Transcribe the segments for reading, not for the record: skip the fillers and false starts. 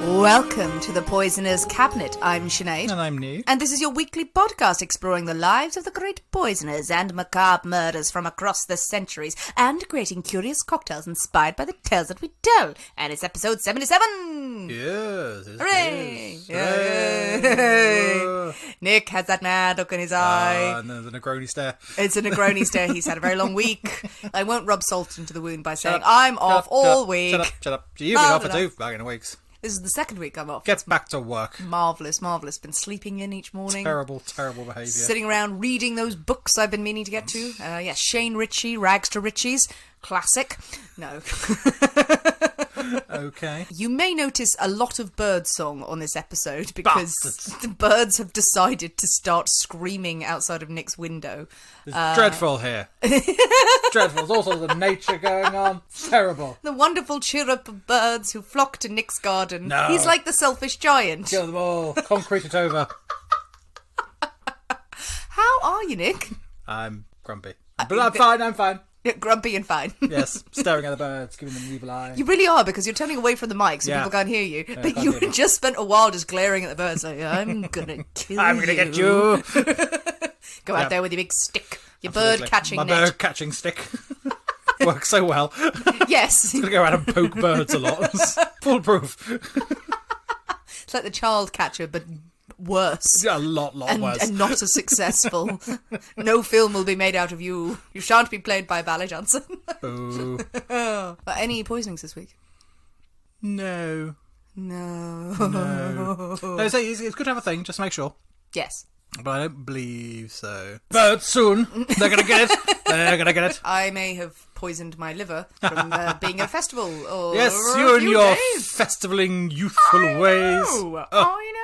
Welcome to the Poisoner's Cabinet. I'm Sinead. And I'm Nick. And this is your weekly podcast exploring the lives of the great poisoners and macabre murders from across the centuries and creating curious cocktails inspired by the tales that we tell. And it's episode 77! Yes. Hooray! Yay! Nick has that mad look in his eye. And there's a Negroni stare. It's a Negroni stare. He's had a very long week. I won't rub salt into the wound by saying I'm off all week. Shut up. You've been off for 2 fucking weeks. This is the second week I'm off. Get back to work. Marvellous. Been sleeping in each morning. Terrible behaviour. Sitting around reading those books I've been meaning to get to. Shane Ritchie, Rags to Riches. Classic. No. Okay. You may notice a lot of bird song on this episode because Bastards. the birds have decided to start screaming outside of Nick's window. It's dreadful here. Dreadful. There's all sorts of nature going on. It's terrible. The wonderful chirrup of birds who flock to Nick's garden. No. He's like the selfish giant. Kill them all. Concrete it over. How are you, Nick? I'm grumpy. But I'm fine. Grumpy and fine. Yes. Staring at the birds, giving them an evil eye. You really are, because you're turning away from the mic so Yeah. people can't hear you. Yeah, but can't you hear them. just spent a while just glaring at the birds like, I'm gonna kill you. I'm gonna get you. Go out Yep. there with your big stick. Your Absolutely. bird-catching My net. bird-catching stick. Works so well. Yes. I'm gonna go around and poke birds a lot. It's foolproof. It's like the child catcher, but worse. Yeah, a lot worse. And not as successful. No film will be made out of you. You shan't be played by Ballet Johnson. Boo. But any poisonings this week? No. No. No, so it's good to have a thing, just to make sure. Yes. But I don't believe so. But soon, they're going to get it. I may have poisoned my liver from being at a festival. Or Yes, a you and few your days. festivaling youthful ways. Oh, I know.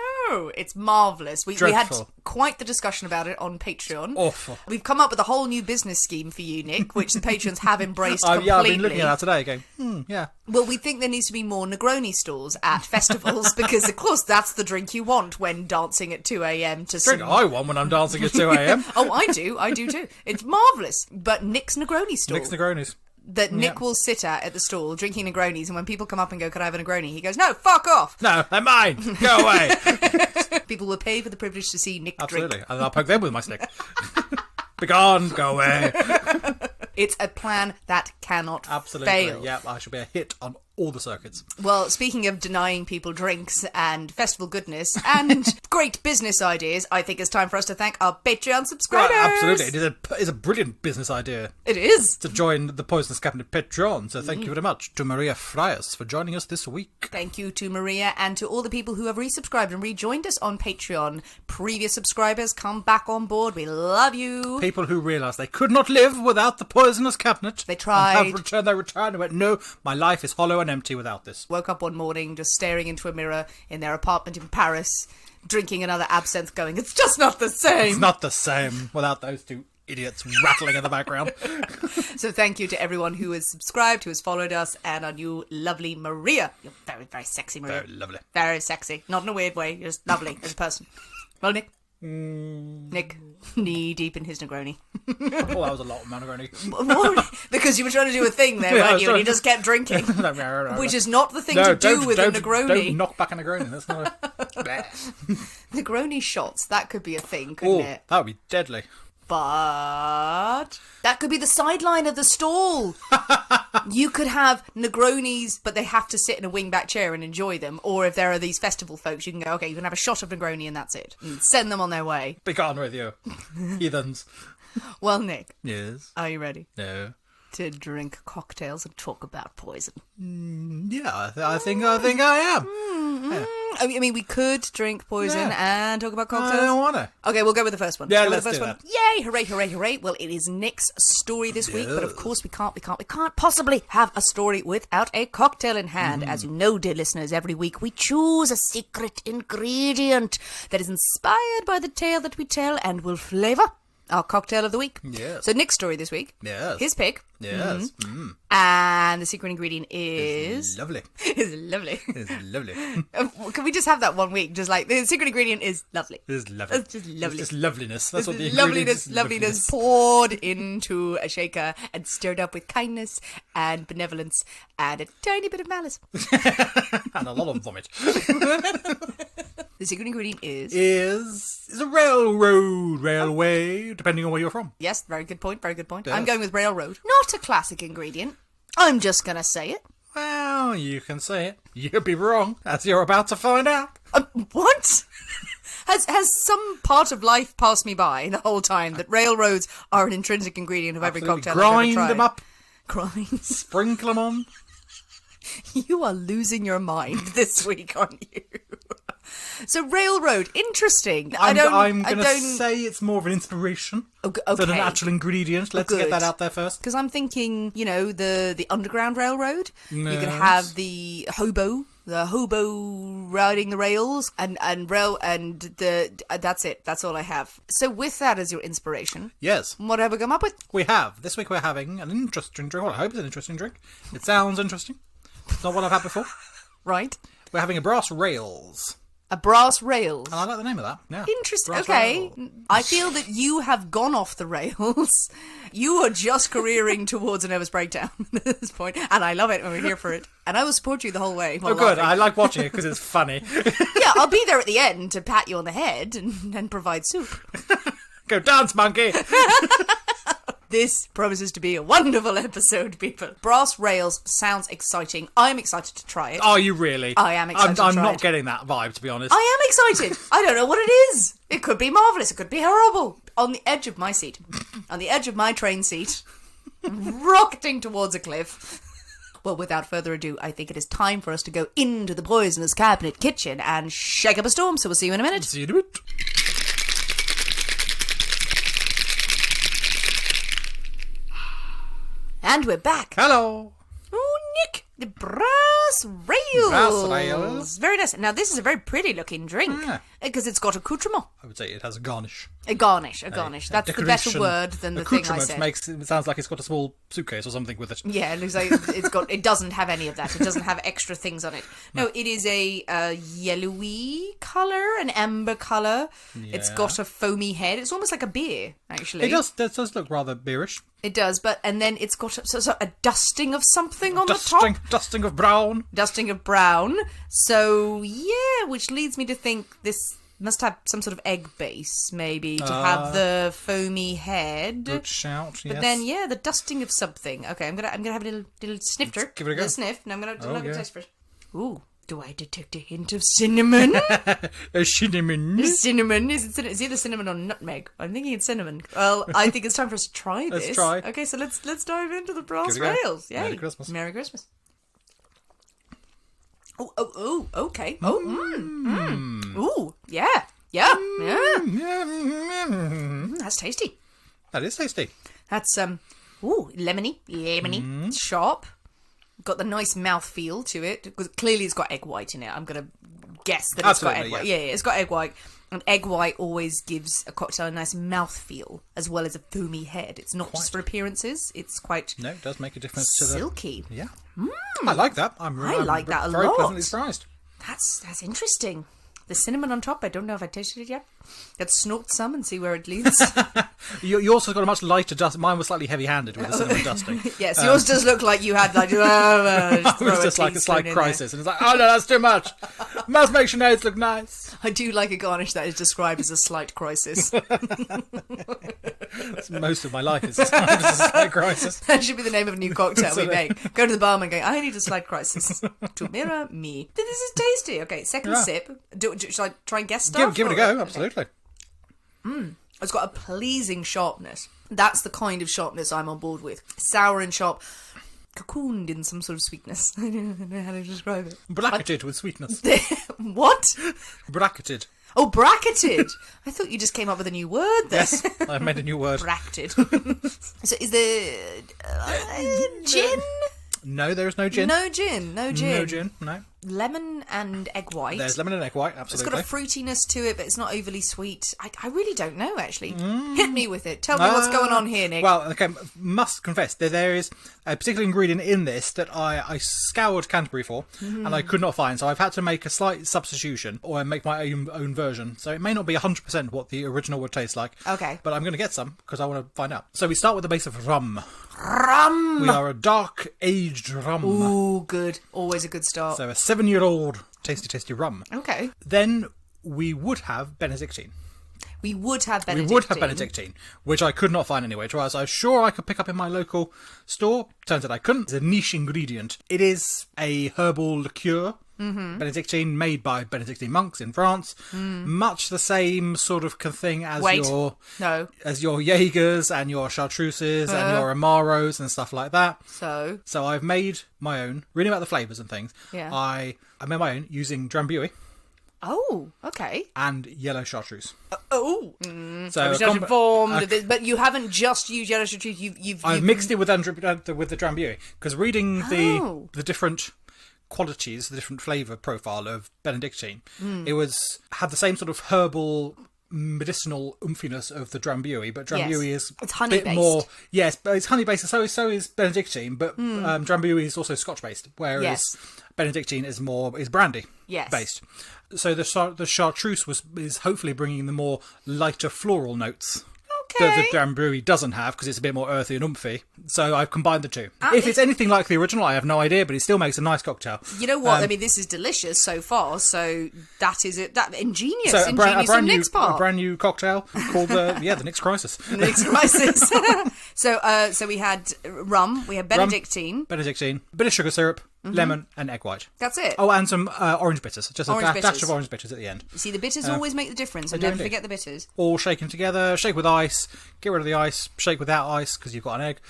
It's marvellous. We had Dreadful. quite the discussion about it on Patreon. Awful. We've come up with a whole new business scheme for you, Nick, which the patrons have embraced completely. Yeah, I've been looking at that today going, yeah. Well, we think there needs to be more Negroni stalls at festivals because, of course, that's the drink you want when dancing at 2 a.m. to Drink I want when I'm dancing at 2 a.m. Oh, I do too. It's marvellous. But Nick's Negroni stall. Nick's Negronis. That Nick will sit at the stall drinking Negronis, and when people come up and go, could I have a Negroni? He goes, no, fuck off. No, they're mine. Go away. People will pay for the privilege to see Nick Absolutely. drink. And I'll poke them with my stick. Begone, go away. It's a plan that cannot Absolutely. fail. Yeah, I should be a hit on all the circuits. Well, speaking of denying people drinks and festival goodness and great business ideas, I think it's time for us to thank our Patreon subscribers. Right, absolutely. It is a brilliant business idea It is. to join the Poisonous Cabinet Patreon. So thank you very much to Maria Frias for joining us this week. Thank you to Maria and to all the people who have resubscribed and rejoined us on Patreon. Previous subscribers, come back on board. We love you. People who realised they could not live without the Poisonous Cabinet. They tried. They returned and went, no, my life is hollow and empty without this. Woke up one morning just staring into a mirror in their apartment in Paris, drinking another absinthe going, it's just not the same. It's not the same without those two idiots rattling in the background. So thank you to everyone who has subscribed, who has followed us, and our new lovely Maria. You're very, very sexy, Maria. Very lovely. Very sexy. Not in a weird way, just lovely as a person. Well, Nick? Nick, knee deep in his Negroni. Oh, that was a lot of Negroni. Because you were trying to do a thing there, Yeah, I weren't was you? And you trying- just kept drinking. Which is not the thing to do with a Negroni. Don't knock back a Negroni. That's not a... Negroni shots, that could be a thing, couldn't it? That would be deadly. But that could be the sideline of the stall. You could have Negronis, but they have to sit in a wingback chair and enjoy them. Or if there are these festival folks, you can go, okay, you can have a shot of Negroni and that's it. And send them on their way. Be gone with you. Heathens. Well, Nick, Yes. are you ready No. to drink cocktails and talk about poison? Yeah, I think I am. Yeah. I mean, we could drink poison and talk about I cocktails. don't want to. Okay, we'll go with the first one. Yeah, Go with let's the do first one. Yay! Hooray! Hooray! Hooray! Well, it is Nick's story this week, but of course we can't possibly have a story without a cocktail in hand. As you know, dear listeners, every week we choose a secret ingredient that is inspired by the tale that we tell and will flavour our cocktail of the week. Yes. So Nick's story this week. Yes. His pick. Yes. And the secret ingredient is... Lovely. is lovely. It's lovely. Can we just have that one week? Just like, the secret ingredient is lovely. It's lovely. It's just lovely. It's just loveliness. That's what the loveliness, ingredient is. poured into a shaker and stirred up with kindness and benevolence and a tiny bit of malice. And a lot of vomit. The secret ingredient Is a railway, depending on where you're from. Yes, very good point, very good point. Yes. I'm going with railroad. Not a classic ingredient. I'm just going to say it. Well, you can say it. You'd be wrong, as you're about to find out. What? Has some part of life passed me by the whole time that railroads are an intrinsic ingredient of every Absolutely. cocktail I've ever tried? Grind them up, Grind. sprinkle them on. You are losing your mind this week, aren't you? So railroad, interesting. I'm going to say it's more of an inspiration than an actual ingredient. Let's get that out there first. Because I'm thinking, the Underground Railroad. Yes. You could have the hobo riding the rails, and that's it. That's all I have. So with that as your inspiration, Yes. what have we come up with? This week we're having an interesting drink. Well, I hope it's an interesting drink. It sounds interesting. It's not what I've had before. Right. We're having a brass rails. A brass rails. And I like the name of that. Yeah. Interesting. Brass Okay. rail. I feel that you have gone off the rails. You are just careering towards a nervous breakdown at this point, and I love it, and we're here for it. And I will support you the whole way. Oh, good. I like watching it because it's funny. Yeah, I'll be there at the end to pat you on the head and provide soup. Go dance, monkey. This promises to be a wonderful episode, people. Brass rails sounds exciting. I'm excited to try it. Are you really? I am excited to I'm try not it. getting that vibe, to be honest. I am excited. I don't know what it is. It could be marvellous. It could be horrible. On the edge of my seat, on the edge of my train seat, rocketing towards a cliff. Well, without further ado, I think it is time for us to go into the poisonous cabinet kitchen and shake up a storm. So we'll see you in a minute. See you in a bit. And we're back. Hello. Oh, Nick, the brass rails. Brass rails. Very nice. Now, this is a very pretty looking drink Yeah. because it's got accoutrement. I would say it has a garnish. A garnish. That's the better decoration. word than the thing I Accoutrement said. makes it sounds like it's got a small suitcase or something with it. Yeah, it looks like it doesn't have any of that. It doesn't have extra things on it. No, it is a yellowy colour, an amber colour. Yeah. It's got a foamy head. It's almost like a beer, actually. It does look rather beerish. It does, and then it's got a dusting of something on the top. Dusting of brown. Dusting of brown. So, yeah, which leads me to think this must have some sort of egg base, maybe, to have the foamy head. Good shout, yes. But then, yeah, the dusting of something. Okay, I'm gonna have a little snifter. Let's give it a go. Little sniff, and I'm gonna have a yeah. taste first. Ooh, do I detect a hint of cinnamon? A cinnamon. Cinnamon? Is it either cinnamon or nutmeg? I'm thinking it's cinnamon. Well, I think it's time for us to try this. Let's try. Okay, so let's dive into the brass Give it a go. rails. Yay. Merry Christmas. Merry Christmas. Oh, okay. Oh, Ooh, yeah. That's tasty. That is tasty. That's, lemony, sharp. Got the nice mouthfeel to it, because clearly it's got egg white in it. I'm going to guess that it's got egg white. Yeah, it's got egg white. And egg white always gives a cocktail a nice mouthfeel, as well as a foamy head. It's not just for appearances, it's quite No, it does make a difference to the... silky. Yeah. I like that. I'm like that a very lot. pleasantly surprised. That's interesting. The cinnamon on top, I don't know if I tasted it yet. Let's snort some and see where it leads. You also got a much lighter dust. Mine was slightly heavy-handed with the cinnamon dusting. Yes, yours does look like you had like... It was just like a slight crisis. And it's like, oh no, that's too much. Must make Sinead's look nice. I do like a garnish that is described as a slight crisis. Most of my life is described as a slight crisis. That should be the name of a new cocktail we make. Go to the barman and go, I need a slight crisis. To mirror me. This is tasty. Okay, second sip. Shall I try and guess stuff? Give it a go, absolutely. It's got a pleasing sharpness. That's the kind of sharpness I'm on board with. Sour and sharp. Cocooned in some sort of sweetness. I don't know how to describe it. Bracketed with sweetness. What? Bracketed. Oh, bracketed. I thought you just came up with a new word there. Yes, I've made a new word. Bracketed. So is there gin? No, there is no gin. No gin. No gin, no. Lemon and egg white. There's lemon and egg white, It's absolutely. got a fruitiness to it, but it's not overly sweet. I really don't know, actually. Hit me with it. Tell me what's going on here, Nick. Well, okay, must confess, there is a particular ingredient in this that I scoured Canterbury for, and I could not find, so I've had to make a slight substitution, or make my own version. So it may not be 100% what the original would taste like. Okay. But I'm going to get some, because I want to find out. So we start with the base of rum. Rum! We are a dark-aged rum. Ooh, good. Always a good start. So a 7-year-old tasty rum. Okay. Then we would have Benedictine. We would have Benedictine. We would have Benedictine, which I could not find anywhere. I was sure I could pick up in my local store. Turns out I couldn't. It's a niche ingredient. It is a herbal liqueur. Mm-hmm. Benedictine, made by Benedictine monks in France. Much the same sort of thing as your Jaegers and your Chartreuses and your Amaros and stuff like that. So I've made my own, reading about the flavours and things. Yeah. I made my own using Drambuie. Oh, okay. And yellow chartreuse. So but you haven't just used yellow chartreuse. You've mixed it with the Drambuie, because reading the different qualities, the different flavour profile of Benedictine, it had the same sort of herbal medicinal oomphiness of the Drambuie, but Drambuie is it's honey bit based. More. Yes, but it's honey based. So is Benedictine, but Drambuie is also Scotch based, whereas Benedictine is brandy based. So the chartreuse is hopefully bringing the more lighter floral notes that the Drambuie doesn't have, because it's a bit more earthy and oomphy. So I've combined the two. If it's anything like the original, I have no idea, but it still makes a nice cocktail. You know what? I mean, this is delicious so far. So that is it. That ingenious. So a brand new cocktail called the Nick's Crisis. The Nick's Crisis. So we had rum. We had Benedictine. Benedictine. Bit of sugar syrup. Lemon and egg white. That's it. Oh, and some orange bitters. Just a dash of orange bitters at the end. You see, the bitters always make the difference, and never forget the bitters. All shaken together. Shake with ice. Get rid of the ice. Shake without ice, because you've got an egg.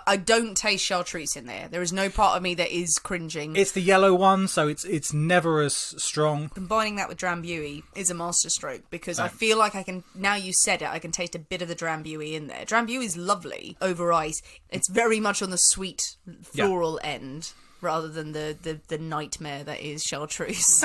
I don't taste chartreuse in there. There is no part of me that is cringing. It's the yellow one, so it's never as strong. Combining that with Drambuie is a masterstroke, because I feel like I can, now you said it, I can taste a bit of the Drambuie in there. Drambuie is lovely over ice. It's very much on the sweet floral end, rather than the nightmare that is chartreuse.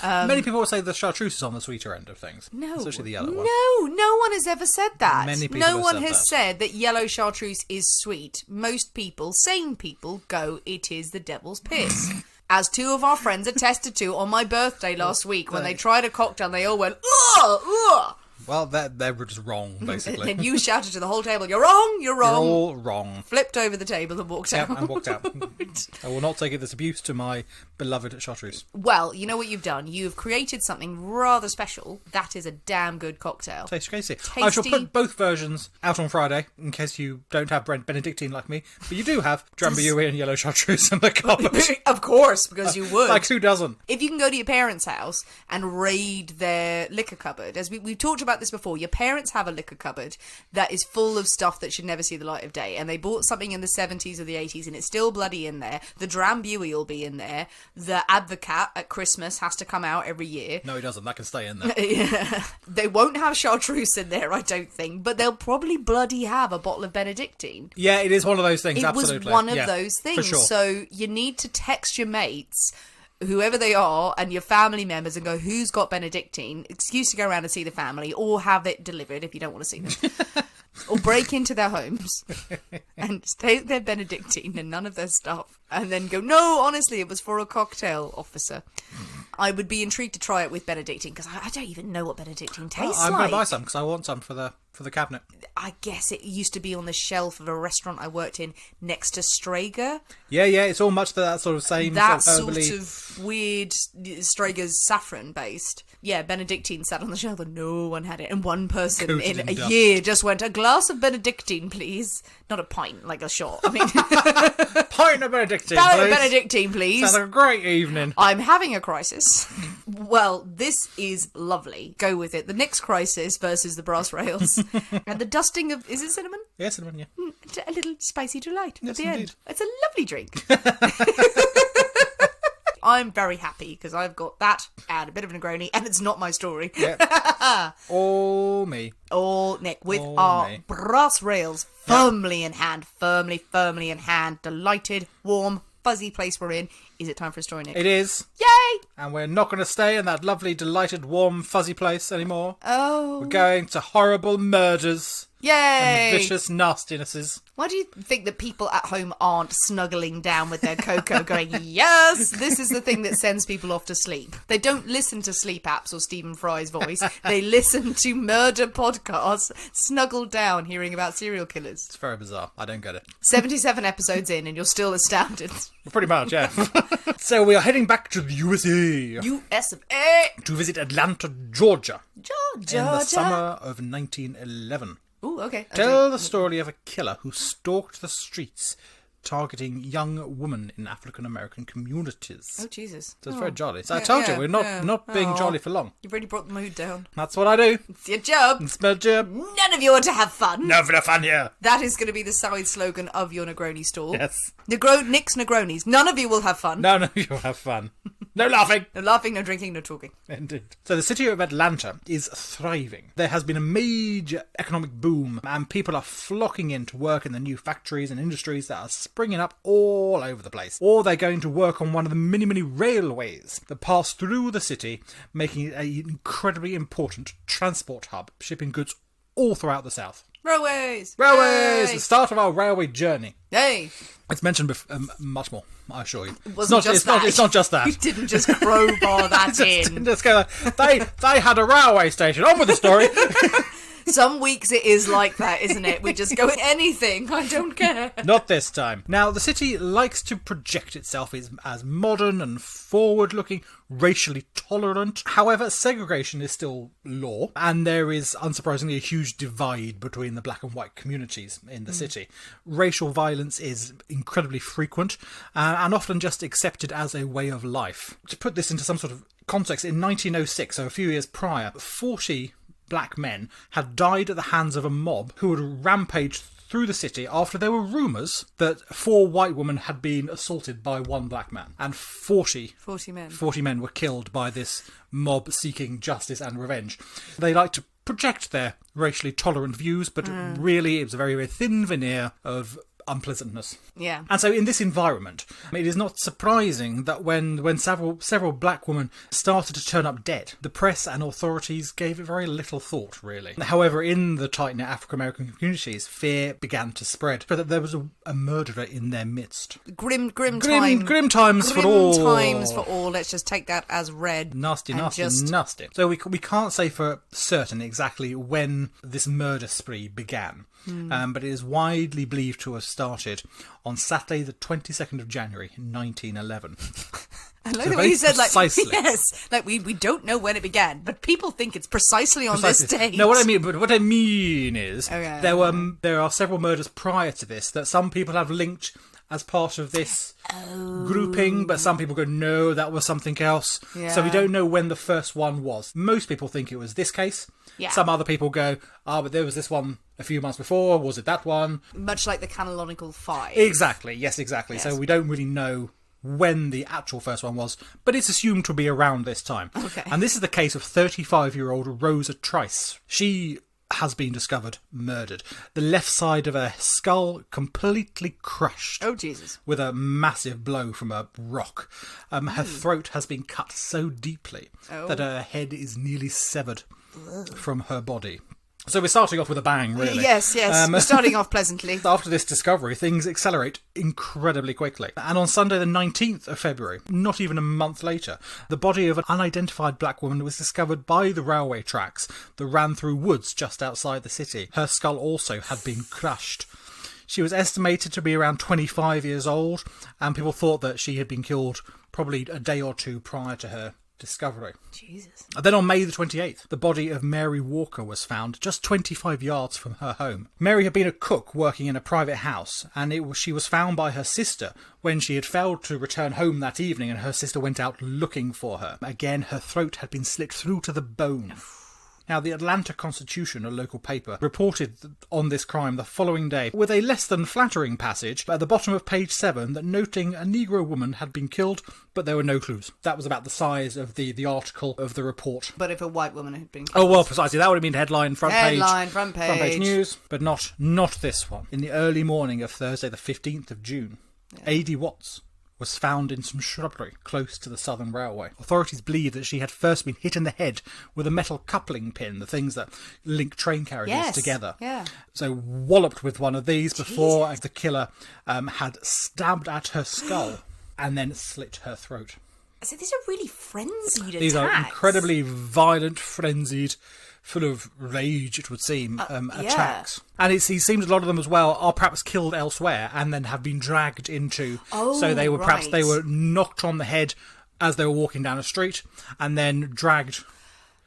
Many people would say the chartreuse is on the sweeter end of things. No. Especially the yellow one. No one has ever said that. Many people has said that yellow chartreuse is sweet. Most people, sane people, go, it is the devil's piss. As two of our friends attested to on my birthday last week, when they tried a cocktail, they all went, ugh, ugh. Well, they were just wrong, basically. And you shouted to the whole table, you're wrong, you're wrong. You're all wrong. Flipped over the table and walked out. And walked out. I will not take it as abuse to my beloved chartreuse. Well, you know what you've done? You've created something rather special. That is a damn good cocktail. Tasty. I shall put both versions out on Friday, in case you don't have Benedictine like me. But you do have Drambuie and yellow chartreuse in the cupboard. Of course, because you would. Like, who doesn't? If you can go to your parents' house and raid their liquor cupboard, as we've talked about this before, your parents have a liquor cupboard that is full of stuff that should never see the light of day, and they bought something in the 70s or the 80s and it's still bloody in there. The Drambuie will be in there. The Advocat at Christmas has to come out every year. No, he doesn't. That can stay in there. Yeah. They won't have chartreuse in there, I don't think, but they'll probably bloody have a bottle of Benedictine. Yeah, it is one of those things, absolutely. It was one of those things. For sure. So you need to text your mates, whoever they are, and your family members, and go, who's got Benedictine? Excuse to go around and see the family, or have it delivered if you don't want to see them. Or break into their homes and take their Benedictine and none of their stuff, and then go, no, honestly, it was for a cocktail, officer. I would be intrigued to try it with Benedictine, because I don't even know what Benedictine tastes like. I'm going to buy some, because I want some for the cabinet. I guess it used to be on the shelf of a restaurant I worked in next to Strager. Yeah, it's all much that sort of same. That sort of weird Strager's saffron based. Yeah, Benedictine sat on the shelf and no one had it. And one person in a year just went, a glass of Benedictine, please. Not a pint, like a shot. I mean, pint of Benedictine, please. Benedictine, please. Sounds like a great evening. I'm having a crisis. Well, this is lovely. Go with it. The Nick's Crisis versus the Brass Rails. And the dusting of, is it cinnamon? Yeah, cinnamon, yeah. A little spicy delight yes, at the indeed. end. It's a lovely drink. I'm very happy because I've got that and a bit of a Negroni, and it's not my story. Yep. All me. All Nick with All our me. Brass Rails firmly in hand. Firmly in hand. Delighted, warm, fuzzy place we're in. Is it time for a story, Nick? It is. Yay! And we're not going to stay in that lovely, delighted, warm, fuzzy place anymore. Oh. We're going to horrible murders Yay! And vicious nastinesses. Why do you think that people at home aren't snuggling down with their cocoa going, yes, this is the thing that sends people off to sleep? They don't listen to sleep apps or Stephen Fry's voice. They listen to murder podcasts, snuggled down, hearing about serial killers. It's very bizarre. I don't get it. 77 episodes in and you're still astounded. Pretty much, yeah. So we are heading back to the USA. US of A. To visit Atlanta, Georgia. Georgia. In the summer of 1911. Ooh, okay. Tell the story of a killer who stalked the streets, targeting young women in African American communities. Oh, Jesus. So it's very jolly. So I told you, we're not being jolly for long. You've really brought the mood down. That's what I do. It's your job. It's my job. None of you are to have fun. No for the fun here. That is going to be the side slogan of your Negroni stall. Yes. Nick's Negronis. None of you will have fun. No, you'll have fun. No laughing. No laughing, no drinking, no talking. Indeed. So the city of Atlanta is thriving. There has been a major economic boom and people are flocking in to work in the new factories and industries that are springing up all over the place. Or they're going to work on one of the many railways that pass through the city, making it an incredibly important transport hub, shipping goods all throughout the south. Railways! Railways! The start of our railway journey. Hey! It's mentioned much more, I assure you. It's not just that. You didn't just crowbar that in. Just go like, they had a railway station. On with the story. Some weeks it is like that, isn't it? We just go with anything. I don't care. Not this time. Now, the city likes to project itself as modern and forward-looking, racially tolerant. However, segregation is still law, and there is, unsurprisingly, a huge divide between the black and white communities in the city. Racial violence is incredibly frequent and often just accepted as a way of life. To put this into some sort of context, in 1906, so a few years prior, 40 black men had died at the hands of a mob who had rampaged through the city after there were rumours that 4 white women had been assaulted by 1 black man. And 40 men were killed by this mob seeking justice and revenge. They like to project their racially tolerant views, but really it was a very thin veneer of unpleasantness. Yeah. And so in this environment, it is not surprising that when several black women started to turn up dead, the press and authorities gave it very little thought, really. However, in the tight-knit African-American communities, fear began to spread, so that there was a murderer in their midst. Grim times for all. Grim times for all. Let's just take that as read. Nasty. So we can't say for certain exactly when this murder spree began. But it is widely believed to have started on Saturday the 22nd of January 1911. I like the way you said, we don't know when it began, but people think it's precisely on this date. No, what I mean is there are several murders prior to this that some people have linked as part of this grouping, but some people go, no, that was something else. Yeah. So we don't know when the first one was. Most people think it was this case. Yeah. Some other people go, but there was this one a few months before. Was it that one? Much like the canonical 5. Exactly. Yes, exactly. Yes. So we don't really know when the actual first one was, but it's assumed to be around this time. Okay. And this is the case of 35-year-old Rosa Trice. She has been discovered murdered. The left side of her skull completely crushed. Oh, Jesus. With a massive blow from a rock. Her throat has been cut so deeply that her head is nearly severed from her body. So we're starting off with a bang, really. Yes. We're starting off pleasantly. After this discovery, things accelerate incredibly quickly. And on Sunday the 19th of February, not even a month later, the body of an unidentified black woman was discovered by the railway tracks that ran through woods just outside the city. Her skull also had been crushed. She was estimated to be around 25 years old, and people thought that she had been killed probably a day or two prior to her discovery. Jesus. And then on May the 28th, the body of Mary Walker was found just 25 yards from her home. Mary had been a cook working in a private house, and she was found by her sister when she had failed to return home that evening, and her sister went out looking for her. Again, her throat had been slit through to the bone. Now, the Atlanta Constitution, a local paper, reported on this crime the following day with a less than flattering passage at the bottom of page 7 that noting a Negro woman had been killed, but there were no clues. That was about the size of the article of the report. But if a white woman had been killed... Oh, well, precisely. That would have been headline, front page. Front page news. But not this one. In the early morning of Thursday, the 15th of June, A.D. Watts was found in some shrubbery close to the Southern Railway. Authorities believe that she had first been hit in the head with a metal coupling pin, the things that link train carriages together. Yeah. So walloped with one of these before the killer had stabbed at her skull and then slit her throat. So these are really frenzied attacks. These are incredibly violent, frenzied, full of rage, it would seem, attacks. And it seems a lot of them as well are perhaps killed elsewhere and then have been dragged into... so they were perhaps they were knocked on the head as they were walking down a street and then dragged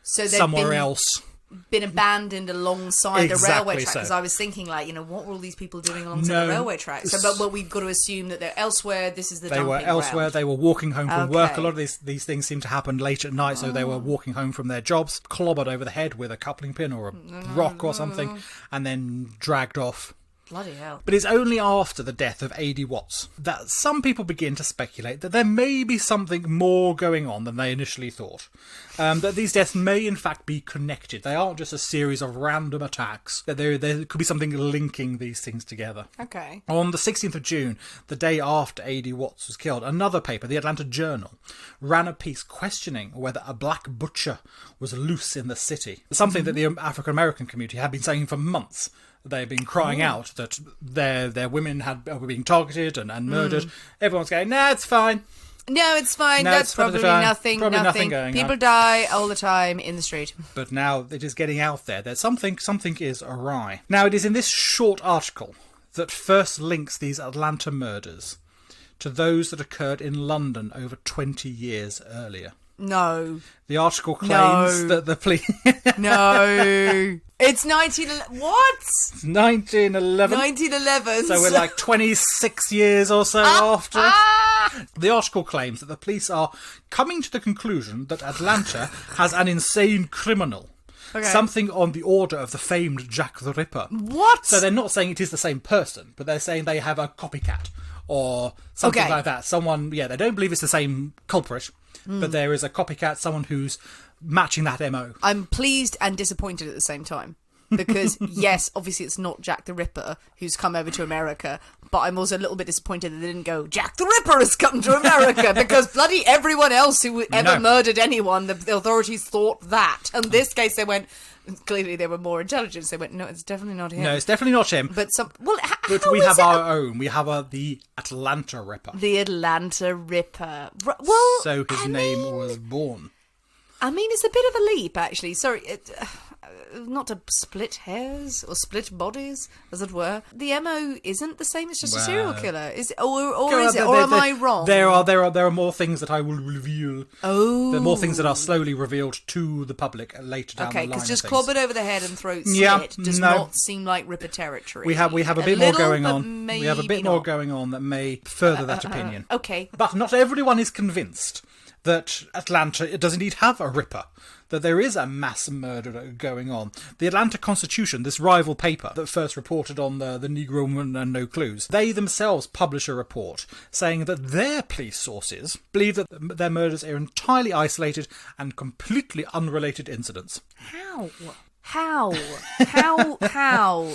somewhere else. Been abandoned alongside the railway track, because I was thinking, like, what were all these people doing alongside the railway track? So, but we've got to assume that they're elsewhere. This is the dumping ground. They were elsewhere. They were walking home from work. A lot of these things seem to happen late at night, so they were walking home from their jobs, clobbered over the head with a coupling pin or a rock or something, and then dragged off. Bloody hell. But it's only after the death of A.D. Watts that some people begin to speculate that there may be something more going on than they initially thought. That these deaths may in fact be connected. They aren't just a series of random attacks. That there could be something linking these things together. Okay. On the 16th of June, the day after A.D. Watts was killed, another paper, the Atlanta Journal, ran a piece questioning whether a black butcher was loose in the city. Something that the African-American community had been saying for months. They've been crying out that their women were being targeted and murdered. Everyone's going, nah, it's fine. No, it's fine. That's probably fine. nothing. Probably nothing going People on. die all the time in the street. But now it is getting out there that something is awry. Now, it is in this short article that first links these Atlanta murders to those that occurred in London over 20 years earlier. No. The article claims that the police... No. It's 1911. What? It's 1911. 1911. So we're like 26 years or so after. The article claims that the police are coming to the conclusion that Atlanta has an insane criminal. Okay. Something on the order of the famed Jack the Ripper. What? So they're not saying it is the same person, but they're saying they have a copycat or something like that. Someone, they don't believe it's the same culprit, but there is a copycat, someone who's matching that MO. I'm pleased and disappointed at the same time. Because, yes, obviously it's not Jack the Ripper who's come over to America, but I'm also a little bit disappointed that they didn't go, Jack the Ripper has come to America, because bloody everyone else who ever murdered anyone, the authorities thought that. And in this case, they went... Clearly, they were more intelligent. They went, no, it's definitely not him. No, it's definitely not him. But we have our own. We have the Atlanta Ripper. The Atlanta Ripper. Well, so his name was born. I mean, it's a bit of a leap, actually. Sorry, not to split hairs or split bodies, as it were. The MO isn't the same. It's just a serial killer. Is it, or is it? Or am I wrong? There are more things that I will reveal. Oh, there are more things that are slowly revealed to the public later down the line. Okay, because just clobbered over the head and throat slit does not seem like Ripper territory. We have a bit more going on. We have a bit more going on that may further that opinion. Okay, but not everyone is convinced that Atlanta does indeed have a Ripper, that there is a mass murder going on. The Atlanta Constitution, this rival paper that first reported on the Negro Woman and No Clues, they themselves publish a report saying that their police sources believe that their murders are entirely isolated and completely unrelated incidents. How?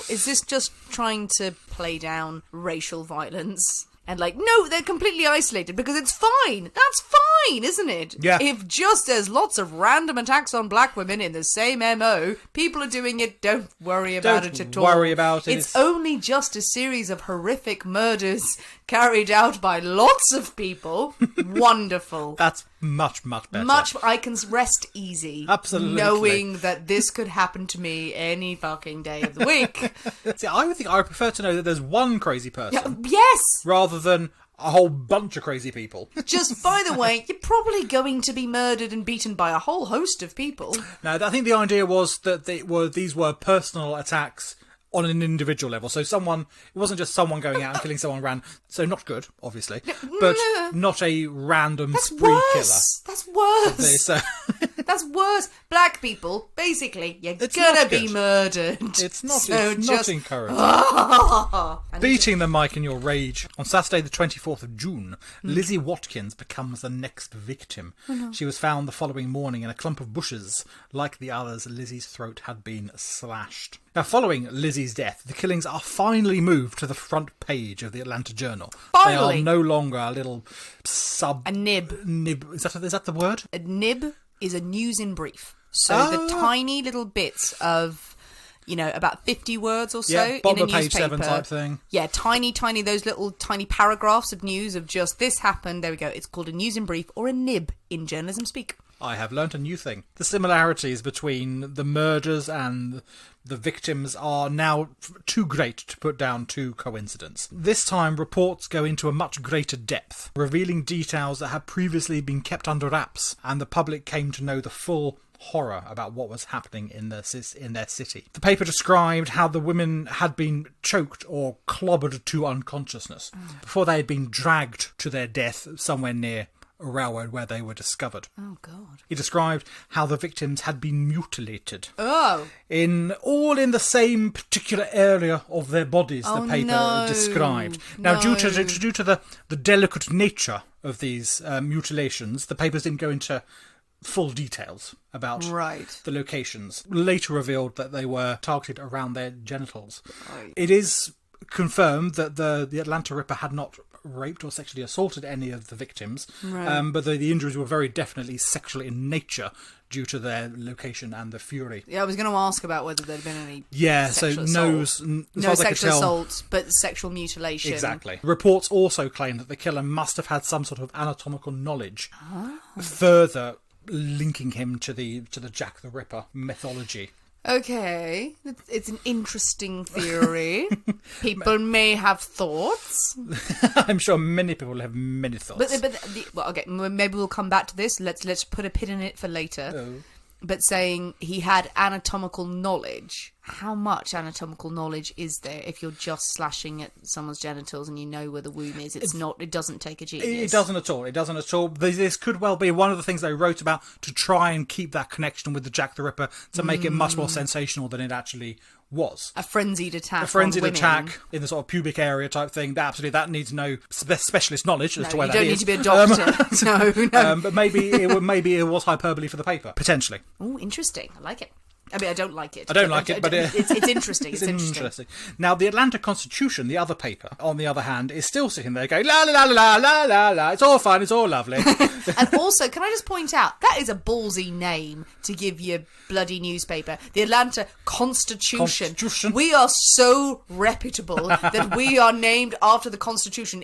Is this just trying to play down racial violence? And no, they're completely isolated because it's fine. That's fine, isn't it? Yeah. If just there's lots of random attacks on black women in the same MO, people are doing it, don't worry about it at all. Don't worry about it. It's only just a series of horrific murders carried out by lots of people. Wonderful. That's much, much better. I can rest easy. Absolutely. Knowing that this could happen to me any fucking day of the week. See, I would prefer to know that there's one crazy person. Yes! Rather than a whole bunch of crazy people. Just, by the way, you're probably going to be murdered and beaten by a whole host of people. No, I think the idea was that these were personal attacks on an individual level. So it wasn't just someone going out and killing someone so not good, obviously, but not a random spree killer. That's worse. That's worse. Black people, basically, you're It's gonna not be good. murdered. It's not, So it's just- not encouraging. I need Beating the mic in your rage. On Saturday the 24th of June, Lizzie Watkins becomes the next victim. She was found the following morning in a clump of bushes. Like the others, Lizzie's throat had been slashed. Now, following Lizzie's death, the killings are finally moved to the front page of the Atlanta Journal. Finally. They are no longer a little A nib. nib. Is that the word? A nib is a news in brief. So the tiny little bits of, about 50 words or so Yeah, in bottom a of page newspaper. 7 type thing. Yeah, tiny, those little tiny paragraphs of news of just this happened. There we go. It's called a news in brief or a nib in journalism speak. I have learnt a new thing. The similarities between the murders and the victims are now too great to put down to coincidence. This time, reports go into a much greater depth, revealing details that had previously been kept under wraps, and the public came to know the full horror about what was happening in their city. The paper described how the women had been choked or clobbered to unconsciousness before they had been dragged to their death somewhere near a railroad where they were discovered. Oh, God. He described how the victims had been mutilated. Oh. In the same particular area of their bodies, the paper described. Now, due to the delicate nature of these mutilations, the papers didn't go into full details about the locations. Later revealed that they were targeted around their genitals. Right. It is confirmed that the Atlanta Ripper had not raped or sexually assaulted any of the victims, but the injuries were very definitely sexual in nature due to their location and the fury. Yeah, I was going to ask about whether there'd been any sexual sexual assault, but sexual mutilation. Exactly. Reports also claim that the killer must have had some sort of anatomical knowledge, further linking him to the Jack the Ripper mythology. Okay, it's an interesting theory. People may have thoughts. I'm sure many people have many thoughts. Okay, maybe we'll come back to this. Let's put a pin in it for later. But saying he had anatomical knowledge. How much anatomical knowledge is there if you're just slashing at someone's genitals and you know where the womb is? It doesn't take a genius. It doesn't at all. This could well be one of the things they wrote about to try and keep that connection with the Jack the Ripper to make it much more sensational than it actually was. A frenzied attack. A frenzied attack in the sort of pubic area type thing. That needs no specialist knowledge as to where that is. You don't need to be a doctor. No. But maybe it was hyperbole for the paper, potentially. Oh, interesting. I like it. I mean, I don't like it. I don't like it, but it's interesting. It's interesting. Now, the Atlanta Constitution, the other paper, on the other hand, is still sitting there going, la, la, la, la, la, la, la, it's all fine, it's all lovely. And also, can I just point out, that is a ballsy name to give your bloody newspaper. The Atlanta Constitution. We are so reputable that we are named after the Constitution.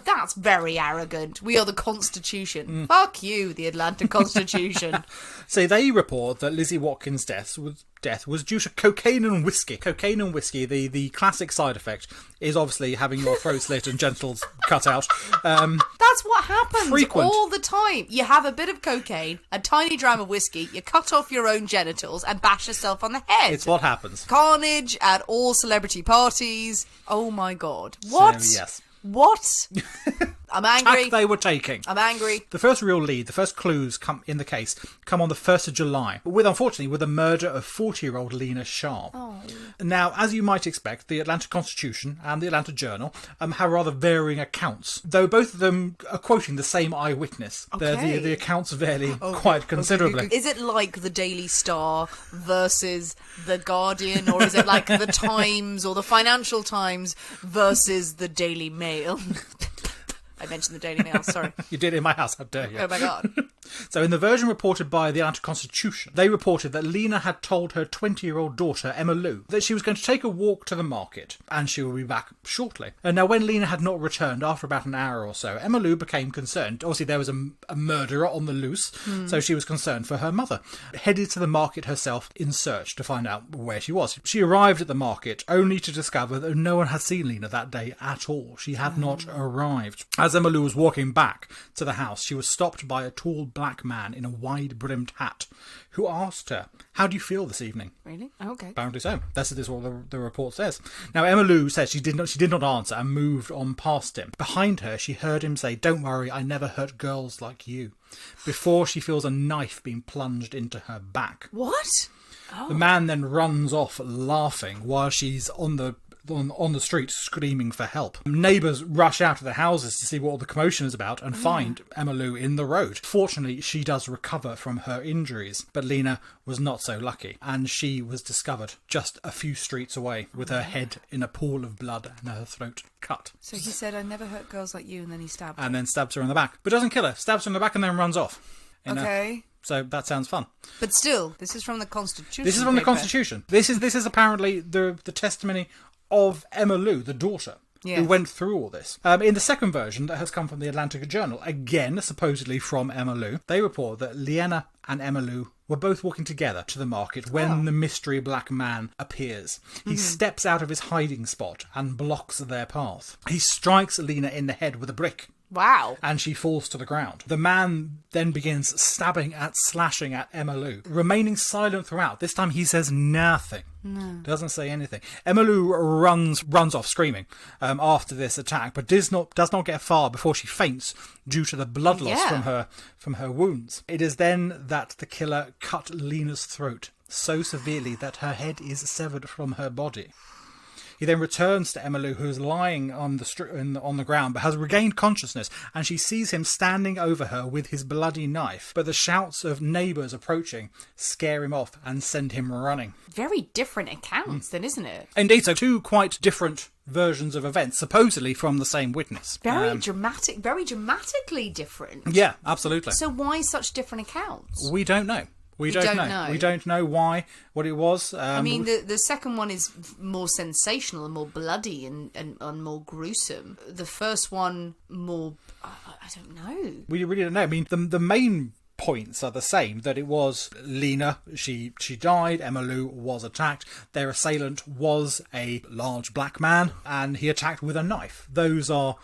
That's very arrogant. We are the Constitution. Fuck you, the Atlanta Constitution. So they report that Lizzie Watkins' death was due to cocaine and whiskey. Cocaine and whiskey, the classic side effect is obviously having your throat slit and genitals cut out. That's what happens frequent. All the time. You have a bit of cocaine, a tiny dram of whiskey, you cut off your own genitals and bash yourself on the head. It's what happens. Carnage at all celebrity parties. Oh my God. What? So, yes. What? I'm angry. Tack they were taking. I'm angry. The first real lead, the first clues come on the 1st of July, unfortunately with the murder of 40-year-old Lena Sharp. Oh. Now, as you might expect, the Atlanta Constitution and the Atlanta Journal have rather varying accounts, though both of them are quoting the same eyewitness. Okay. The accounts vary quite considerably. Is it like the Daily Star versus the Guardian, or is it like the Times or the Financial Times versus the Daily Mail? I mentioned the Daily Mail, sorry. You did it in my house, how dare you? Oh my God. So in the version reported by the Atlanta Constitution, they reported that Lena had told her 20-year-old daughter, Emma Lou, that she was going to take a walk to the market and she will be back shortly. And now when Lena had not returned after about an hour or so, Emma Lou became concerned. Obviously there was a murderer on the loose, so she was concerned for her mother. Headed to the market herself in search to find out where she was. She arrived at the market only to discover that no one had seen Lena that day at all. She had not arrived. As Emma Lou was walking back to the house, she was stopped by a tall black man in a wide-brimmed hat who asked her, "How do you feel this evening?" Really? Okay. Apparently so. This is what the report says. Now, Emma Lou says she did not answer and moved on past him. Behind her, she heard him say, "Don't worry, I never hurt girls like you," before she feels a knife being plunged into her back. What? Oh. The man then runs off laughing while she's on the street screaming for help. Neighbours rush out of their houses to see what all the commotion is about and find Emma Lou in the road. Fortunately, she does recover from her injuries, but Lena was not so lucky, and she was discovered just a few streets away with her head in a pool of blood and her throat cut. So he said, "I never hurt girls like you," and then he stabbed her. And then stabs her in the back. But doesn't kill her. Stabs her in the back and then runs off. Okay. So that sounds fun. But still, this is from the Constitution. This is from the Constitution. This is apparently the testimony of Emma Lou, the daughter, who went through all this. In the second version that has come from the Atlantic Journal, again, supposedly from Emma Lou, they report that Lena and Emma Lou were both walking together to the market when the mystery black man appears. He steps out of his hiding spot and blocks their path. He strikes Lena in the head with a brick. Wow. And she falls to the ground. The man then begins slashing at Emma Lou, remaining silent throughout. This time he says nothing. No. Doesn't say anything. Emma Lou runs off screaming after this attack, but does not get far before she faints due to the blood loss from her wounds. It is then that the killer cut Lena's throat so severely that her head is severed from her body. He then returns to Emma Lou, who is lying on the ground but has regained consciousness, and she sees him standing over her with his bloody knife. But the shouts of neighbours approaching scare him off and send him running. Very different accounts then, isn't it? Indeed, so two quite different versions of events, supposedly from the same witness. Very dramatic, very dramatically different. Yeah, absolutely. So why such different accounts? We don't know. We don't know. We don't know what it was. I mean, the second one is more sensational and more bloody and more gruesome. The first one more, I don't know. We really don't know. I mean, the main points are the same, that it was Lena, she died, Emma Lou was attacked, their assailant was a large black man, and he attacked with a knife. Those are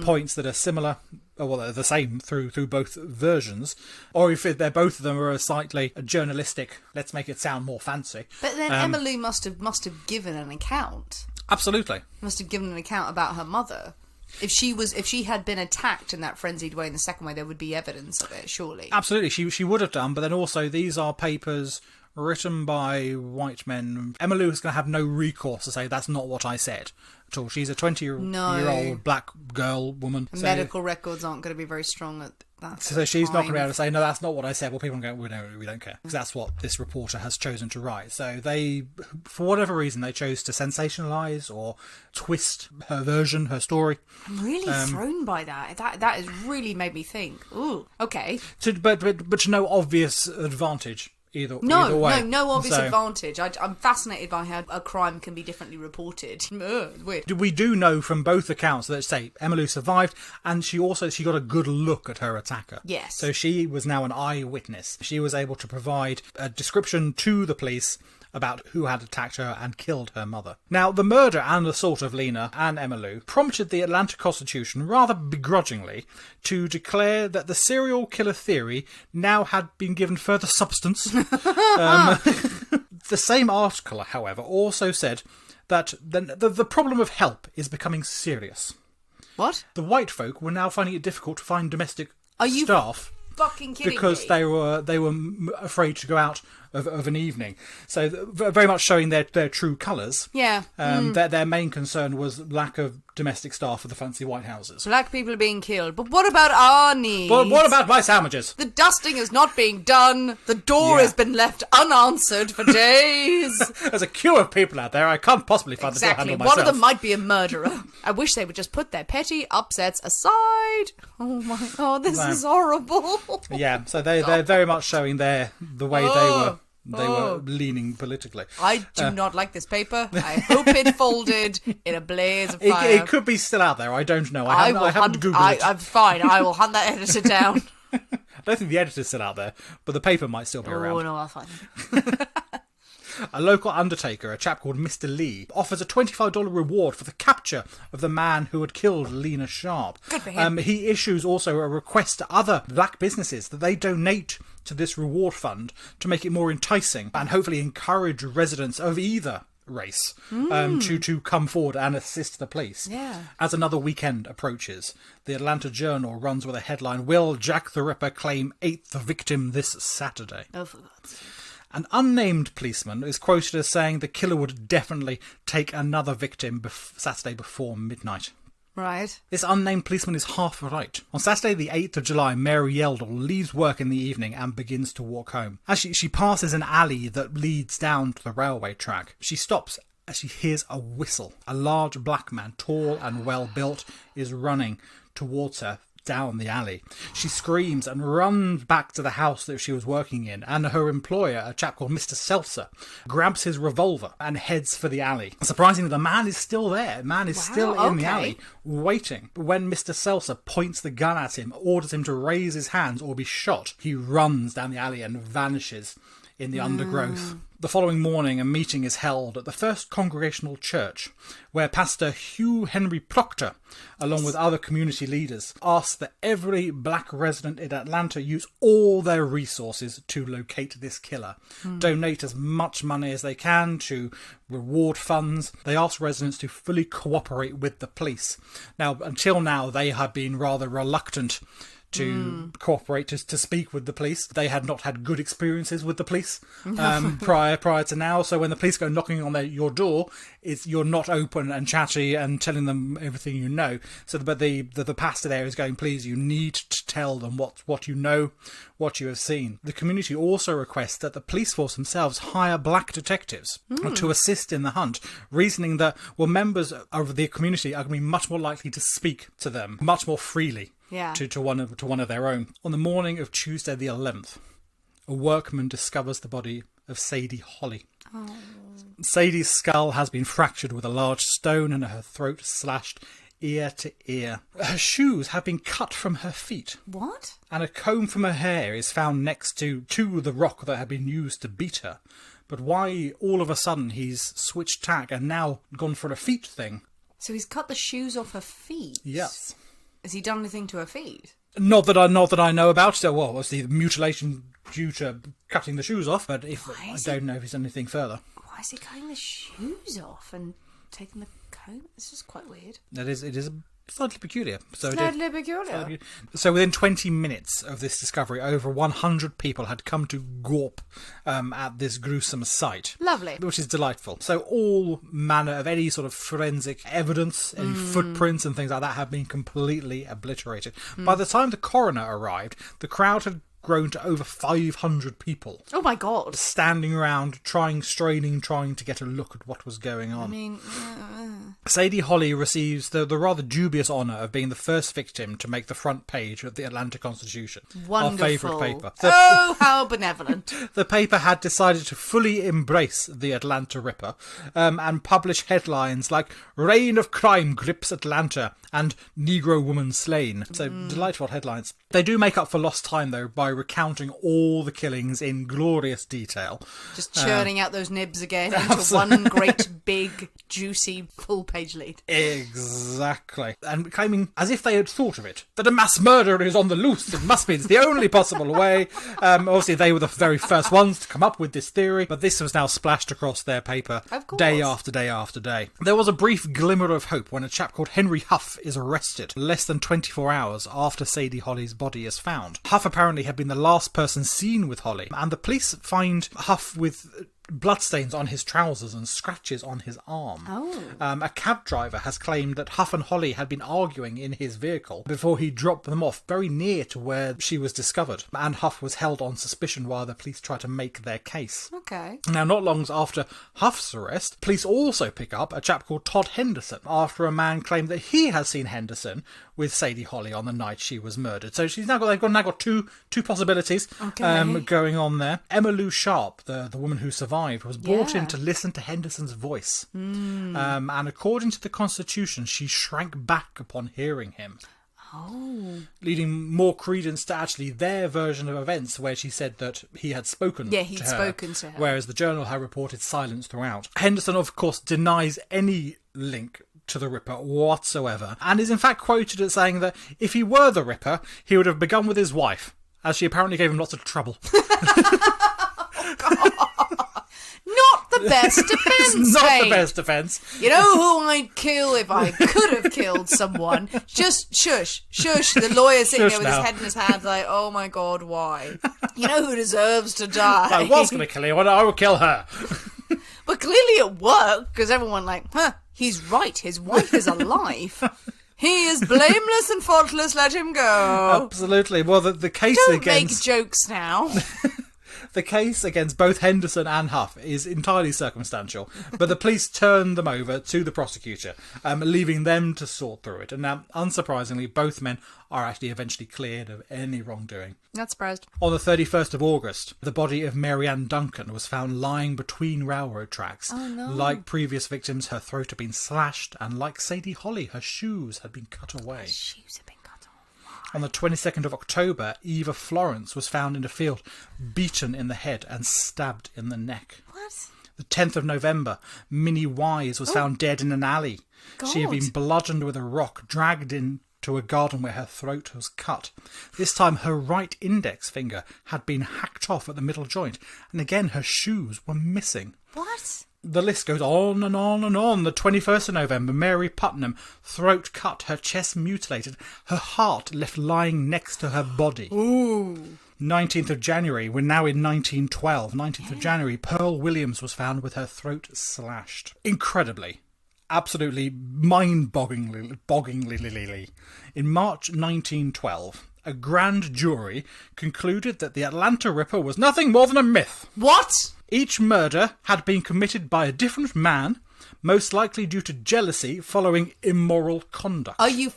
points that are similar. Well, they're the same through both versions, or if they're both of them are a slightly journalistic, let's make it sound more fancy. But then Emma Lou must have given an account. Absolutely, must have given an account about her mother. If she had been attacked in that frenzied way in the second way, there would be evidence of it, surely. Absolutely, she would have done. But then also, these are papers written by white men. Emma Lou is going to have no recourse to say that's not what I said at all. She's a 20-year-old black woman. Medical records aren't going to be very strong at that. So she's not going to be able to say, no, that's not what I said. Well, people are going, we don't care. Because that's what this reporter has chosen to write. So they, for whatever reason, they chose to sensationalise or twist her version, her story. I'm really thrown by that. That has really made me think. Ooh, okay. But to no obvious advantage. Either way. No obvious advantage. I'm fascinated by how a crime can be differently reported. Weird. We do know from both accounts that say Emma Lou survived, and she got a good look at her attacker. Yes. So she was now an eyewitness. She was able to provide a description to the police about who had attacked her and killed her mother. Now, the murder and assault of Lena and Emma Lou prompted the Atlanta Constitution, rather begrudgingly, to declare that the serial killer theory now had been given further substance. The same article, however, also said that the problem of help is becoming serious. What? The white folk were now finding it difficult to find domestic staff. Fucking kidding because me? they were afraid to go out of an evening, so very much showing their true colours. Yeah. Their main concern was lack of domestic staff for the fancy white houses. Black people are being killed, but what about our needs? But what about my sandwiches? The dusting is not being done. The door has been left unanswered for days. There's a queue of people out there. I can't possibly find the door handle myself. One of them might be a murderer. I wish they would just put their petty upsets aside. Oh my god, this is horrible. Yeah, so they're very much showing the way they were leaning politically. I do not like this paper. I hope it folded in a blaze of fire. It could be still out there. I don't know. I haven't Googled it. I'm fine. I will hunt that editor down. I don't think the editor's still out there, but the paper might still be around. Oh, no, I'll find it. A local undertaker, a chap called Mr. Lee, offers a $25 reward for the capture of the man who had killed Lena Sharp. Good for him. He issues also a request to other black businesses that they donate to this reward fund to make it more enticing and hopefully encourage residents of either race to come forward and assist the police. Yeah. As another weekend approaches, the Atlanta Journal runs with a headline, "Will Jack the Ripper claim 8th victim this Saturday?" Oh, for God's sake. An unnamed policeman is quoted as saying the killer would definitely take another victim Saturday before midnight. Right. This unnamed policeman is half right. On Saturday the 8th of July, Mary Yeldall leaves work in the evening and begins to walk home. As she passes an alley that leads down to the railway track, she stops as she hears a whistle. A large black man, tall and well-built, is running towards her down the alley. She screams and runs back to the house that she was working in, and her employer, a chap called Mr. Seltzer, grabs his revolver and heads for the alley. Surprisingly, the man is still there. The man is still in the alley, waiting. When Mr. Seltzer points the gun at him, orders him to raise his hands or be shot, he runs down the alley and vanishes in the undergrowth. The following morning, a meeting is held at the First Congregational Church, where Pastor Hugh Henry Proctor, along with other community leaders, asks that every black resident in Atlanta use all their resources to locate this killer. Donate as much money as they can to reward funds. They ask residents to fully cooperate with the police. Now, until now, they have been rather reluctant to cooperate, to speak with the police. They had not had good experiences with the police prior to now. So when the police go knocking on your door, you're not open and chatty and telling them everything you know. So, but the pastor there is going, please, you need to tell them what you know, what you have seen. The community also requests that the police force themselves hire black detectives to assist in the hunt, reasoning that, well, members of the community are going to be much more likely to speak to them much more freely. Yeah. To one of their own. On the morning of Tuesday the 11th, a workman discovers the body of Sadie Holly. Oh. Sadie's skull has been fractured with a large stone and her throat slashed ear to ear. Her shoes have been cut from her feet. What? And a comb from her hair is found next to the rock that had been used to beat her. But why all of a sudden he's switched tack and now gone for a feet thing? So he's cut the shoes off her feet? Yes. Has he done anything to her feet? Not that I know about. So, well, was the mutilation due to cutting the shoes off? But I don't know if there's anything further. Why is he cutting the shoes off and taking the coat? This is quite weird. It is slightly peculiar. Slightly peculiar. So within 20 minutes of this discovery, over 100 people had come to gawp at this gruesome sight. Lovely. Which is delightful. So all manner of any sort of forensic evidence, any footprints and things like that have been completely obliterated. By the time the coroner arrived, the crowd had grown to over 500 people. Oh my God. Standing around, trying to get a look at what was going on. I mean... Sadie Holly receives the rather dubious honour of being the first victim to make the front page of the Atlanta Constitution. Wonderful. Our favourite paper. Oh, how benevolent. The paper had decided to fully embrace the Atlanta Ripper and publish headlines like "Reign of Crime Grips Atlanta" and "Negro Woman Slain." So delightful headlines. They do make up for lost time, though, by recounting all the killings in glorious detail. Just churning out those nibs again into one great, big, juicy, full-page lead. Exactly. And claiming, as if they had thought of it, that a mass murderer is on the loose. It must be. It's the only possible way. Obviously, they were the very first ones to come up with this theory, but this was now splashed across their paper day after day after day. There was a brief glimmer of hope when a chap called Henry Huff is arrested less than 24 hours after Sadie Holly's body is found. Huff apparently had been the last person seen with Holly, and the police find Huff with bloodstains on his trousers and scratches on his arm. A cab driver has claimed that Huff and Holly had been arguing in his vehicle before he dropped them off very near to where she was discovered, and Huff was held on suspicion while the police tried to make their case. Okay. Now, not long after Huff's arrest, police also pick up a chap called Todd Henderson after a man claimed that he has seen Henderson with Sadie Holly on the night she was murdered. So they've now got two possibilities going on there. Emma Lou Sharp, the woman who survived, was brought in to listen to Henderson's voice. And according to the Constitution, she shrank back upon hearing him. Oh. Leading more credence to actually their version of events, where she said that he had spoken Yeah, he'd to her, spoken to her. whereas the journal had reported silence throughout. Henderson, of course, denies any link to the Ripper whatsoever, and is in fact quoted as saying that if he were the Ripper, he would have begun with his wife, as she apparently gave him lots of trouble. Not the best defence, Not the best defence. You know who I'd kill if I could have killed someone? Just shush. The lawyer sitting there with his head in his hands like, oh my God, why? You know who deserves to die? I was going to kill you, and I will kill her. But clearly it worked, because everyone he's right, his wife is alive. He is blameless and faultless, let him go. Absolutely. Well, the case Don't against... make jokes now. The case against both Henderson and Huff is entirely circumstantial, but the police turned them over to the prosecutor, leaving them to sort through it. And now, unsurprisingly, both men are actually eventually cleared of any wrongdoing. Not surprised. On the 31st of August, the body of Mary Ann Duncan was found lying between railroad tracks. Oh, no. Like previous victims, her throat had been slashed, and like Sadie Holly, her shoes had been cut away. Shoes have been cut off. On the 22nd of October, Eva Florence was found in a field, beaten in the head and stabbed in the neck. What? The 10th of November, Minnie Wise was found dead in an alley. God. She had been bludgeoned with a rock, dragged into a garden where her throat was cut. This time her right index finger had been hacked off at the middle joint, and again her shoes were missing. What? The list goes on and on and on. The 21st of November, Mary Putnam, throat cut, her chest mutilated, her heart left lying next to her body. Ooh. 19th of January, we're now in 1912. 19th of January, Pearl Williams was found with her throat slashed. Incredibly, absolutely mind-bogglingly. In March 1912, a grand jury concluded that the Atlanta Ripper was nothing more than a myth. What? Each murder had been committed by a different man, most likely due to jealousy following immoral conduct. Are you...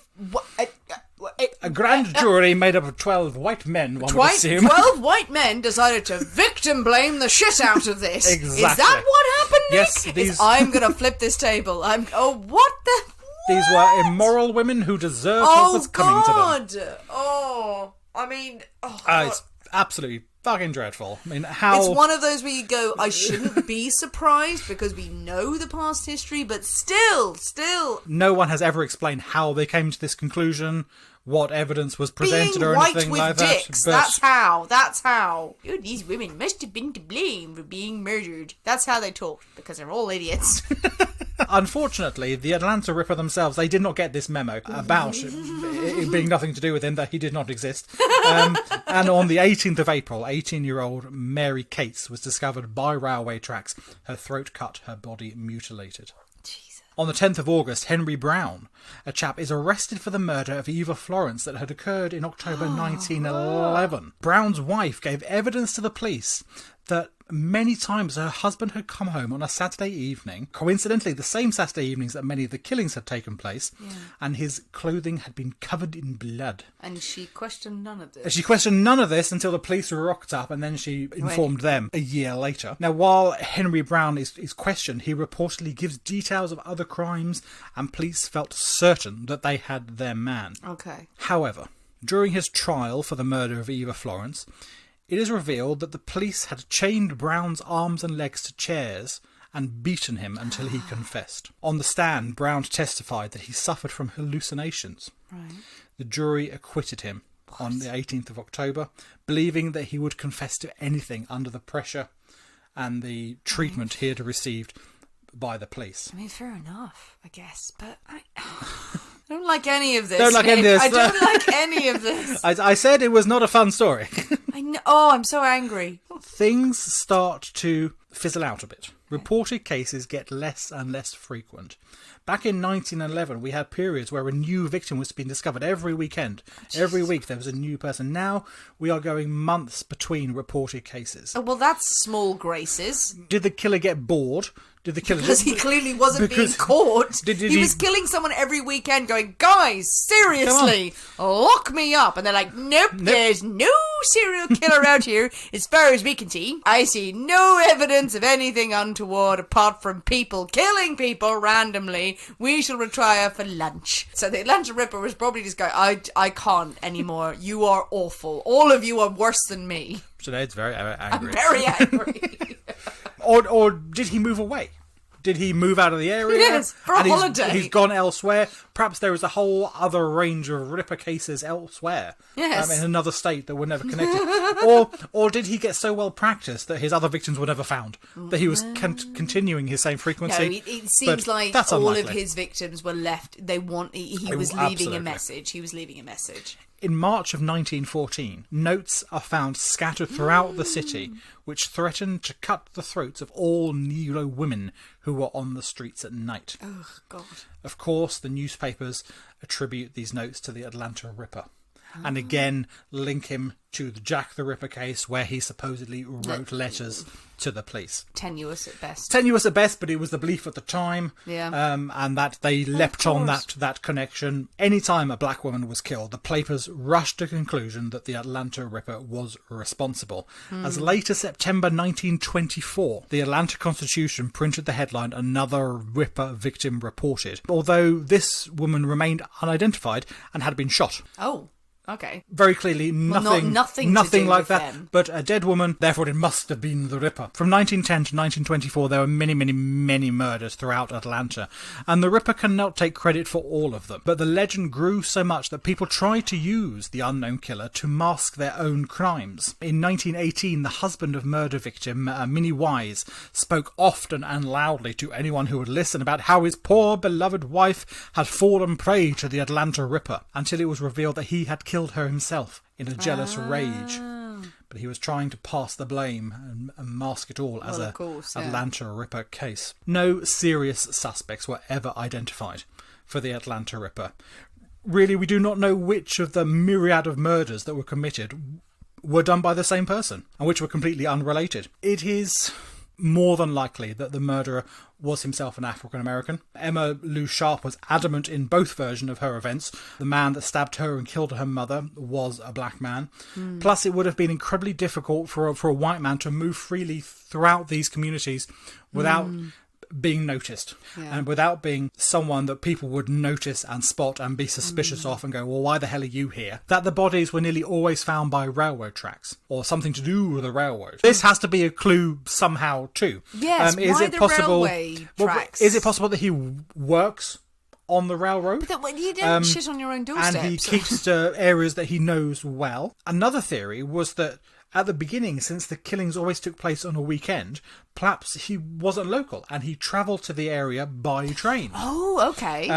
A grand jury made up of 12 white men, one would assume. 12 white men decided to victim blame the shit out of this. Exactly. Is that what happened, Nick? Yes, I'm going to flip this table. What the... These were immoral women who deserved what was coming to them. Oh, I mean... It's absolutely fucking dreadful. I mean, how... It's one of those where you go, I shouldn't be surprised because we know the past history, but still... No one has ever explained how they came to this conclusion, what evidence was presented Being or white anything with like dicks, that. that's how. These women must have been to blame for being murdered. That's how they talked, because they're all idiots. Unfortunately, the Atlanta Ripper themselves, they did not get this memo about it being nothing to do with him, that he did not exist. And on the 18th of April, 18-year-old Mary Cates was discovered by railway tracks, her throat cut, her body mutilated. Jesus. On the 10th of August, Henry Brown, a chap, is arrested for the murder of Eva Florence that had occurred in October 1911. Brown's wife gave evidence to the police that many times her husband had come home on a Saturday evening, coincidentally the same Saturday evenings that many of the killings had taken place, and his clothing had been covered in blood. And she questioned none of this. She questioned none of this until the police rocked up, and then she informed them a year later. Now, while Henry Brown is questioned, he reportedly gives details of other crimes, and police felt certain that they had their man. Okay. However, during his trial for the murder of Eva Florence, it is revealed that the police had chained Brown's arms and legs to chairs and beaten him until he confessed. On the stand, Brown testified that he suffered from hallucinations. Right. The jury acquitted him on the 18th of October, believing that he would confess to anything under the pressure and the treatment he had received by the police. I mean, fair enough, I guess, but I don't like any of this. Don't like any of this. I don't like any of this. I said it was not a fun story. I know. Oh, I'm so angry. Things start to fizzle out a bit. Reported cases get less and less frequent. Back in 1911, we had periods where a new victim was being discovered every weekend. Every week there was a new person. Now we are going months between reported cases. Oh, well, that's small graces. Did the killer get bored? Did the killer... Because he clearly wasn't being caught. He was killing someone every weekend going, guys, seriously, lock me up. And they're like, nope, there's no serial killer out here as far as we can see. I see no evidence of anything untoward apart from people killing people randomly. We shall retire for lunch. So the Atlanta Ripper was probably just going, I can't anymore. You are awful. All of you are worse than me. Sinead's very angry. I'm very angry. Or did he move away? Did he move out of the area? Yes, for a holiday. He's gone elsewhere. Perhaps there is a whole other range of Ripper cases elsewhere. Yes. In another state that were never connected. or did he get so well practiced that his other victims were never found? That he was continuing his same frequency? No, it seems like that's all unlikely. of his victims were left. He was leaving a message. He was leaving a message. In March of 1914, notes are found scattered throughout the city which threatened to cut the throats of all Negro women who were on the streets at night. Oh, God. Of course, the newspapers attribute these notes to the Atlanta Ripper. And again, link him to the Jack the Ripper case where he supposedly wrote letters to the police. Tenuous at best. Tenuous at best, but it was the belief at the time. Yeah. And that they leapt on that connection. Anytime a black woman was killed, the papers rushed to the conclusion that the Atlanta Ripper was responsible. As late as September 1924, the Atlanta Constitution printed the headline, "Another Ripper Victim Reported," although this woman remained unidentified and had been shot. Oh. Okay. Very clearly, nothing to do like with that. them. But a dead woman, therefore it must have been the Ripper. From 1910 to 1924, there were many, many, many murders throughout Atlanta. And the Ripper cannot take credit for all of them. But the legend grew so much that people tried to use the unknown killer to mask their own crimes. In 1918, the husband of murder victim Minnie Wise spoke often and loudly to anyone who would listen about how his poor beloved wife had fallen prey to the Atlanta Ripper, until it was revealed that he had killed her himself in a jealous rage. But he was trying to pass the blame and mask it all as Atlanta Ripper case. No serious suspects were ever identified for the Atlanta Ripper. Really, we do not know which of the myriad of murders that were committed were done by the same person and which were completely unrelated. It is more than likely that the murderer was himself an African-American. Emma Lou Sharp was adamant in both versions of her events. The man that stabbed her and killed her mother was a black man. Plus, it would have been incredibly difficult for a white man to move freely throughout these communities without being noticed and without being someone that people would notice and spot and be suspicious of and go, well, why the hell are you here? That the bodies were nearly always found by railroad tracks or something to do with the railroad. This has to be a clue somehow too. Yes, why the railway tracks? Is it possible that he works on the railroad? But you don't shit on your own doorstep. And he keeps to areas that he knows well. Another theory was that at the beginning, since the killings always took place on a weekend, perhaps he wasn't local and he travelled to the area by train. Oh, okay.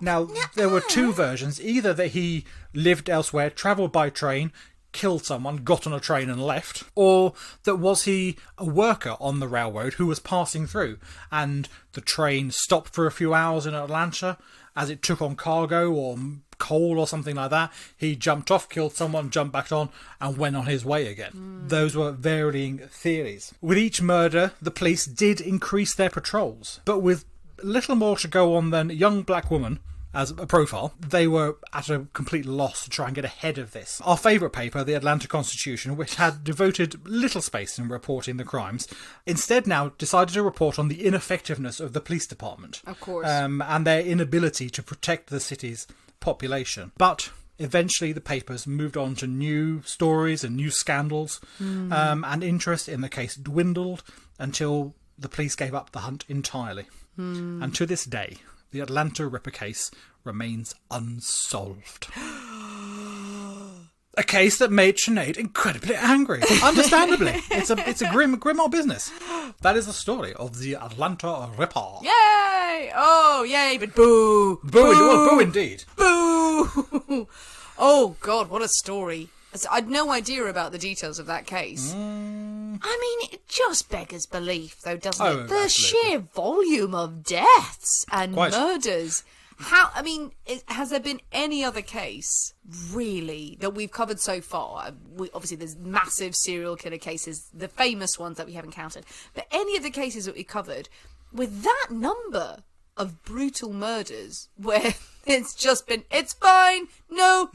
Now, there were two versions. Either that he lived elsewhere, travelled by train, killed someone, got on a train and left, or that was he a worker on the railroad who was passing through and the train stopped for a few hours in Atlanta as it took on cargo or coal or something like that. He jumped off, killed someone, jumped back on and went on his way again. Those were varying theories. With each murder, the police did increase their patrols, but with little more to go on than a young black woman as a profile, they were at a complete loss to try and get ahead of this. Our favourite paper, the Atlanta Constitution, which had devoted little space in reporting the crimes, instead now decided to report on the ineffectiveness of the police department. Of course. And their inability to protect the city's population. But eventually the papers moved on to new stories and new scandals, and interest in the case dwindled until the police gave up the hunt entirely. And to this day, the Atlanta Ripper case remains unsolved. A case that made Sinead incredibly angry. Understandably. It's a grim old business. That is the story of the Atlanta Ripper. Yay! Oh, yay, but boo! Boo indeed. Boo! Oh, God, what a story. I'd no idea about the details of that case. I mean, it just beggars belief, though, doesn't it? The absolutely. sheer volume of deaths and murders Has there been any other case, really, that we've covered so far? Obviously, there's massive serial killer cases, the famous ones that we haven't counted. But any of the cases that we covered, with that number of brutal murders, where it's just been, it's fine, no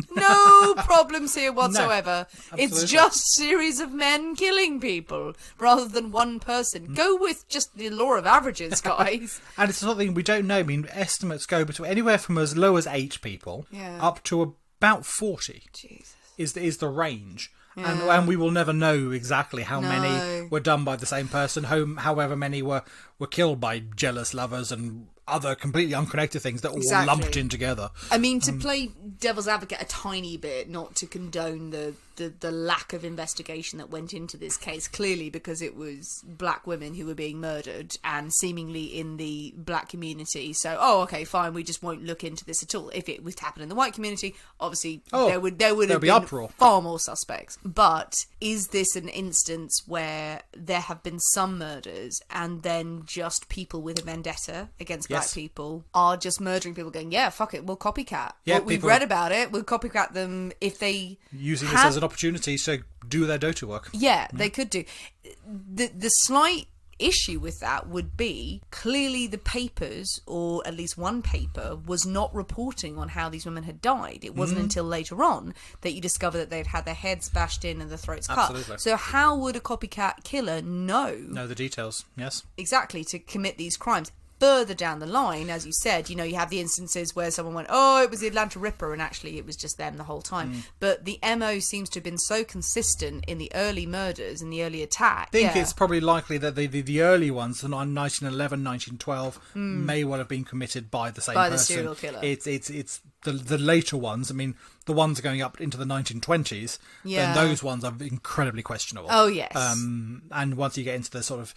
problems here whatsoever. No, it's just series of men killing people rather than one person. Go with just the law of averages, guys. And it's something we don't know. I mean, estimates go between anywhere from as low as 8 people up to about 40. Jesus. Is the range. Yeah. And we will never know exactly how many were done by the same person, however many were killed by jealous lovers and other completely unconnected things that all lumped in together. I mean, to play devil's advocate a tiny bit, not to condone the lack of investigation that went into this case, clearly because it was black women who were being murdered and seemingly in the black community. So, okay, fine, we just won't look into this at all. If it was to happen in the white community, obviously there would have been uproar. Far more suspects. But is this an instance where there have been some murders and then just people with a vendetta against black people are just murdering people, going, yeah, fuck it, we'll copycat. Yeah, we've read about it, we'll copycat them if they using this as an opportunity to do their dirty work. Yeah, they could do. The slight issue with that would be clearly the papers, or at least one paper, was not reporting on how these women had died. It wasn't until later on that you discover that they'd had their heads bashed in and their throats cut. So how would a copycat killer know the details? Yes, exactly, to commit these crimes? Further down the line, as you said, you have the instances where someone went, it was the Atlanta Ripper, and actually it was just them the whole time. But the MO seems to have been so consistent in the early murders and the early attack. I think it's probably likely that the early ones, the 1911, 1912, may well have been committed by the same person. By the serial killer. It's the later ones. I mean, the ones going up into the 1920s, then those ones are incredibly questionable. Oh, yes. And once you get into the sort of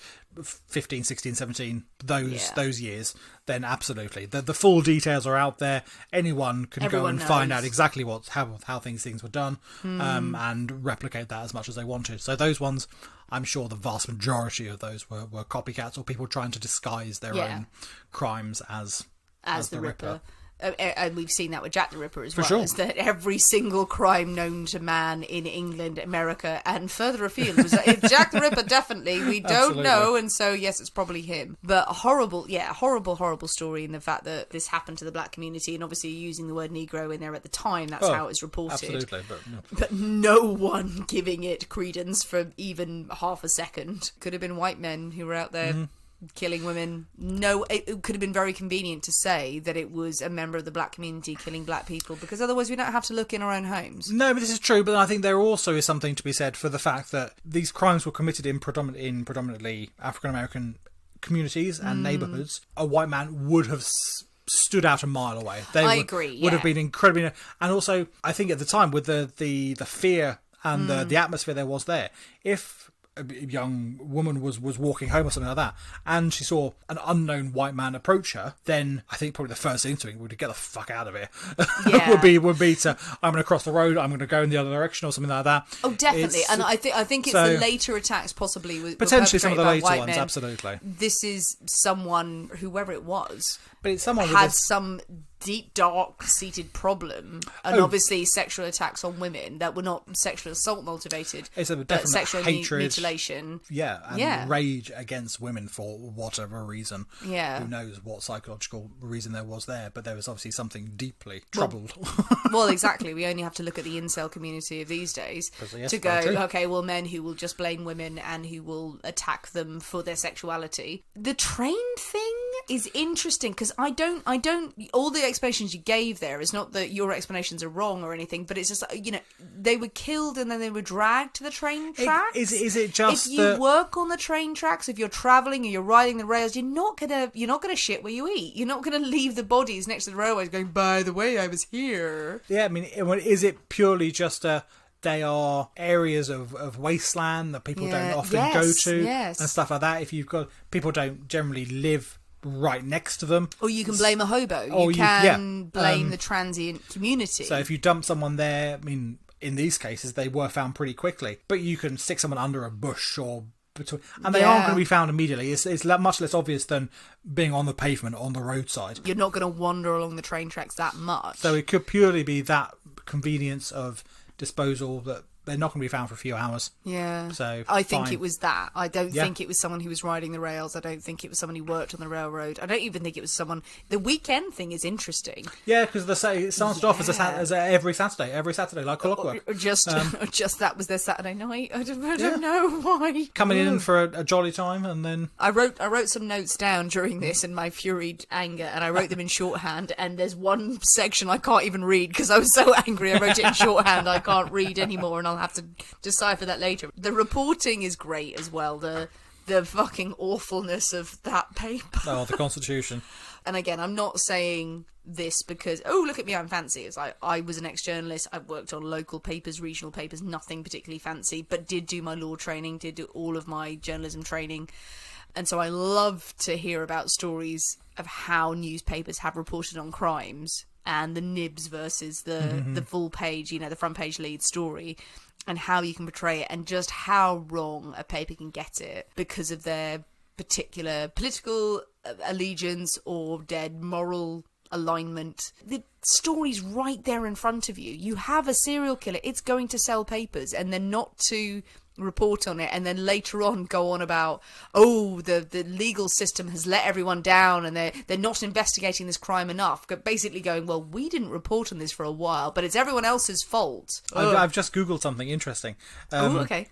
15, 16, 17, those years, then absolutely. The full details are out there. Everyone go and find out exactly how things were done and replicate that as much as they wanted. So those ones, I'm sure the vast majority of those were copycats or people trying to disguise their own crimes as the Ripper. And we've seen that with Jack the Ripper as well. Sure. Is that every single crime known to man in England, America, and further afield was like, it's Jack the Ripper, definitely. We don't know, and so yes, it's probably him. But horrible story in the fact that this happened to the black community, and obviously using the word Negro in there at the time, that's how it was reported. Absolutely, but no one giving it credence for even half a second. Could have been white men who were out there. Killing women. No, it could have been very convenient to say that it was a member of the black community killing black people, because otherwise we don't have to look in our own homes. No, but this is true. But I think there also is something to be said for the fact that these crimes were committed in predominantly African American communities and neighbourhoods. A white man would have stood out a mile away. I agree. Would have been incredibly, and also I think at the time with the fear and the atmosphere there was there, if a young woman was walking home or something like that, and she saw an unknown white man approach her, then I think probably the first instinct would be to get the fuck out of here. Yeah. would be to, I'm going to cross the road, I'm going to go in the other direction or something like that. Oh, definitely. And I think it's the later attacks possibly were potentially some of the later ones. Men. Absolutely. This is someone, whoever it was, but it's someone had some deep, dark-seated problem, and obviously sexual attacks on women that were not sexual assault motivated. It's a definite sexual hatred, mutilation. And rage against women for whatever reason. Yeah. Who knows what psychological reason there was there, but there was obviously something deeply troubled. Well, exactly. We only have to look at the incel community of these days to go, okay, well, men who will just blame women and who will attack them for their sexuality. The train thing is interesting, because I don't, all the explanations you gave there is not that your explanations are wrong or anything, but it's just, they were killed and then they were dragged to the train tracks. Is it just if you work on the train tracks, if you're travelling or you're riding the rails, you're not gonna shit where you eat. You're not gonna leave the bodies next to the railways going, by the way, I was here. Yeah, I mean, is it purely just they are areas of wasteland that people don't often go to and stuff like that? If you've got people don't generally live right next to them, or you can blame a hobo, you can blame the transient community. So if you dump someone there, I mean, in these cases they were found pretty quickly, but you can stick someone under a bush or between, and they aren't going to be found immediately. It's much less obvious than being on the pavement on the roadside. You're not going to wander along the train tracks that much. So it could purely be that convenience of disposal that they're not going to be found for a few hours. Yeah. So I think fine. it was that. I don't think it was someone who was riding the rails. I don't think it was someone who worked on the railroad. I don't even think it was someone... The weekend thing is interesting. Yeah, because it started off as every Saturday, like clockwork. Or just that was their Saturday night. I don't know why. Coming in for a jolly time, and then... I wrote some notes down during this in my furied anger, and I wrote them in shorthand, and there's one section I can't even read because I was so angry I wrote it in shorthand I can't read anymore, and I'll have to decipher that later. The reporting is great as well, the fucking awfulness of that paper. Oh, the Constitution. And again, I'm not saying this because, oh, look at me, I'm fancy. It's like, I was an ex-journalist, I've worked on local papers, regional papers, nothing particularly fancy, but did do my law training, did do all of my journalism training. And so I love to hear about stories of how newspapers have reported on crimes and the nibs versus the full page, the front page lead story, and how you can portray it, and just how wrong a paper can get it because of their particular political allegiance or dead moral alignment. The story's right there in front of you. You have a serial killer, it's going to sell papers, and then not to report on it and then later on go on about, oh, the legal system has let everyone down and they're not investigating this crime enough, but basically going, well, we didn't report on this for a while, but it's everyone else's fault. I've just googled something interesting. Oh, okay.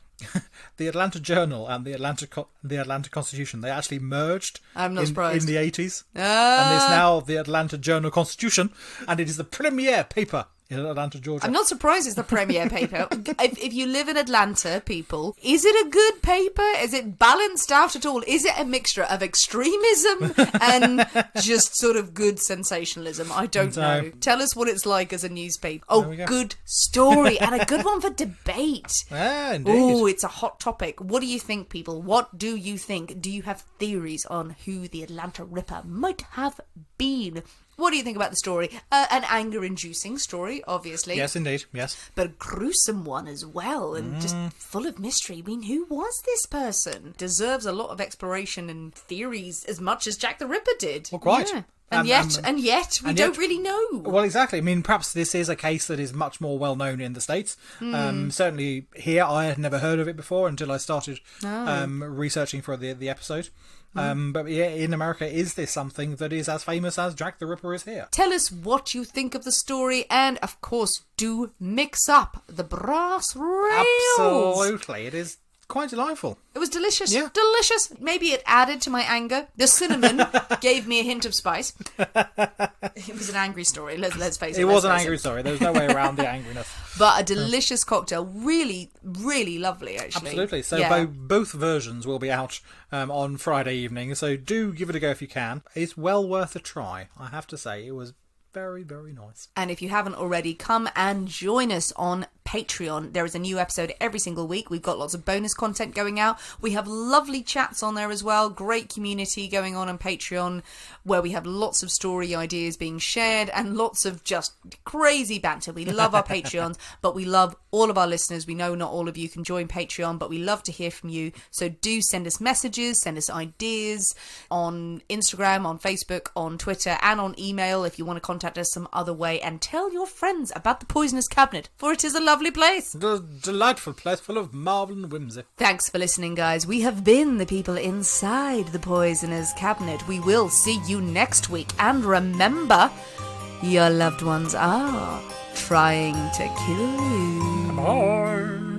The Atlanta Journal and the Atlanta Constitution, they actually merged. I'm not surprised. In the 80s. And it's now the Atlanta Journal Constitution, and it is the premier paper in Atlanta, Georgia. I'm not surprised it's the premier paper. If you live in Atlanta, people, is it a good paper? Is it balanced out at all? Is it a mixture of extremism and just sort of good sensationalism? I don't know. Tell us what it's like as a newspaper. Oh, good story, and a good one for debate. Yeah, indeed. Oh, it's a hot topic. What do you think, people? What do you think? Do you have theories on who the Atlanta Ripper might have been? What do you think about the story? An anger-inducing story, obviously. Yes, indeed, yes. But a gruesome one as well, and just full of mystery. I mean, who was this person? Deserves a lot of exploration and theories as much as Jack the Ripper did. Well, quite. Yeah. And yet, we don't really know. Well, exactly. I mean, perhaps this is a case that is much more well known in the States. Certainly here, I had never heard of it before until I started researching for the episode. But yeah, in America, is this something that is as famous as Jack the Ripper is here? Tell us what you think of the story, and of course, do mix up the brass rails. Absolutely, it is quite delightful. It was delicious. Yeah. Delicious. Maybe it added to my anger. The cinnamon gave me a hint of spice. It was an angry story, let's face it. It was an angry story. There was no way around the angriness. But a delicious cocktail. Really, really lovely, actually. Absolutely. So both versions will be out on Friday evening. So do give it a go if you can. It's well worth a try, I have to say. It was very, very nice. And if you haven't already, come and join us on Patreon. There is a new episode every single week. We've got lots of bonus content going out. We have lovely chats on there as well. Great community going on Patreon, where we have lots of story ideas being shared and lots of just crazy banter. We love our Patreons, but we love all of our listeners. We know not all of you can join Patreon, but we love to hear from you. So do send us messages, send us ideas on Instagram, on Facebook, on Twitter, and on email if you want to contact us some other way, and tell your friends about the Poisonous Cabinet, for it is a lovely place. A delightful place full of marvel and whimsy. Thanks for listening, guys. We have been the people inside the Poisonous Cabinet. We will see you next week, and remember, your loved ones are trying to kill you. Bye.